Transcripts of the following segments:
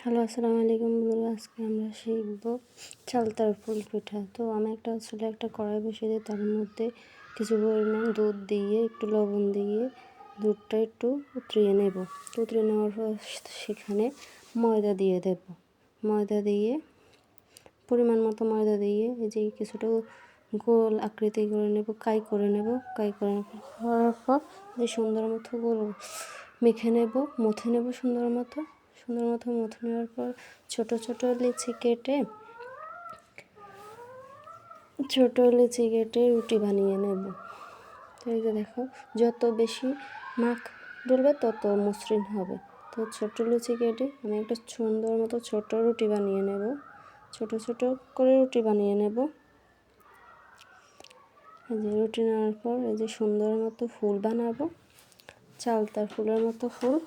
Hello, আসসালামু আলাইকুম বন্ধুরা। আজকে আমরা শিখব চালতার ফুল পিঠা। তো আমি একটা কড়াই বসিয়ে দিই, তার মধ্যে কিছু পরিমাণ দুধ দিয়ে একটু লবণ দিয়ে দুধটা একটু উতরিয়ে নেব। উতরিয়ে নেওয়ার পর সেখানে ময়দা দিয়ে দেব। ময়দা দিয়ে পরিমাণ মতো ময়দা দিয়ে এই যে কিছুটা গোল আকৃতি করে নেব, কাই করে করার পর যে সুন্দর মতো গোল মেখে নেব, মথে নেব সুন্দর মতো মথে নেওয়ার পর ছোট লিচি কেটে রুটি বানিয়ে নেব। তো এই যে দেখো, যত বেশি মাখ ডলবে তত মসৃণ হবে। তো ছোট লুচি কেটে আমি একটা সুন্দর মতো ছোট রুটি বানিয়ে নেব। ছোট করে রুটি বানিয়ে নেব। এই যে রুটি নেওয়ার পর এই যে সুন্দর মতো ফুল বানাবো, চালতার ফুলের মতো ফুল।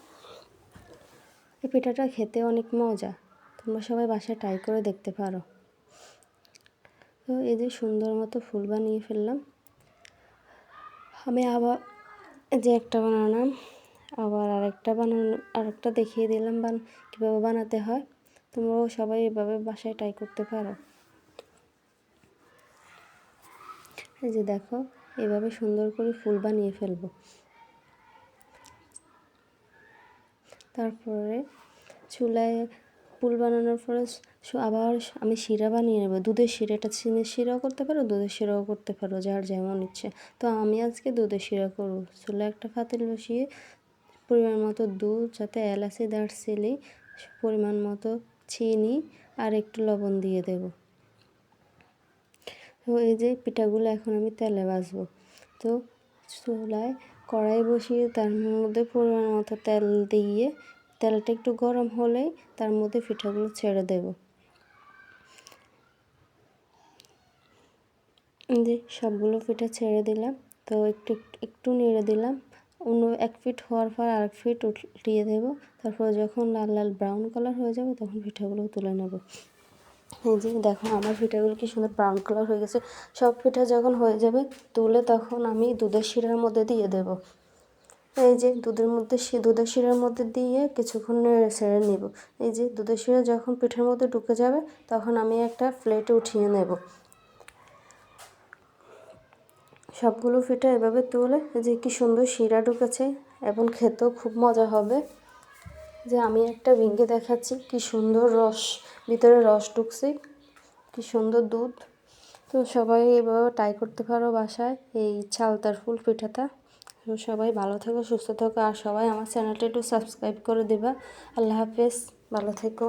এই পিঠাটা খেতে অনেক মজা, তোমরা সবাই বাসায় ট্রাই করে দেখতে পারো। তো এই যে সুন্দর মতো ফুল বানিয়ে ফেললাম। আমি আবার যে একটা বানালাম, আবার আরেকটা দেখিয়ে দিলাম কীভাবে বানাতে হয়। তোমরাও সবাই এভাবে বাসায় ট্রাই করতে পারো। এই যে দেখো, এভাবে সুন্দর করে ফুল বানিয়ে ফেলবো। তারপরে চুলায় ফুল বানানোর পরে আবার আমি শিরা বানিয়ে নেব। দুধের শিরাটা চিনির শিরাও করতে পারো, দুধের শিরাও করতে পারো, যার যেমন ইচ্ছে। তো আমি আজকে দুধের শিরা করব। চুলায় একটা পাতিল বসিয়ে পরিমাণ মতো দুধ, যাতে এলাচি, দারচিনি, পরিমাণ মতো চিনি আর একটু লবণ দিয়ে দেব। তো এই যে পিঠাগুলো এখন আমি তেলে ভাজবো। তো চুলায় কড়াই বসিয়ে তার মধ্যে পরিমাণ মতো তেল দিয়ে তেলটা একটু গরম হলেই তার মধ্যে পিঠাগুলো ছেড়ে দেব। যে সবগুলো পিঠা ছেড়ে দিলাম। তো একটু নেড়ে দিলাম। অন্য এক ফিট হওয়ার পর আরেক ফিট উল্টিয়ে দেব। তারপর যখন লাল ব্রাউন কালার হয়ে যাবে তখন পিঠাগুলো তুলে নেব। এই যে দেখো, আমার পিঠাগুলো কি সুন্দর ব্রাউন কালার হয়ে গেছে। সব পিঠা যখন হয়ে যাবে তুলে তখন আমি দুধের শিরার মধ্যে দিয়ে দেব। এই যে দুধের শিরার মধ্যে দিয়ে কিছুক্ষণ নেড়ে ছেড়ে নেব। এই যে দুধের শিরা যখন পিঠার মধ্যে ঢুকে যাবে তখন আমি একটা প্লেটে উঠিয়ে নেব। সবগুলো পিঠা এভাবে তুলে যে কি সুন্দর শিরা ঢুকেছে এবং খেতেও খুব মজা হবে। যে আমি একটা ভেঙে দেখাচ্ছি, কি সুন্দর ভিতরে রস ঢুকছে, কি সুন্দর দুধ। তো সবাই এভাবে ট্রাই করতে পারো বাসায় এই চালতার ফুল পিঠাটা। তো সবাই ভালো থেকো, সুস্থ থেকো, আর সবাই আমার চ্যানেলটা একটু সাবস্ক্রাইব করে দেবা। আল্লাহ হাফেজ, ভালো থেকো।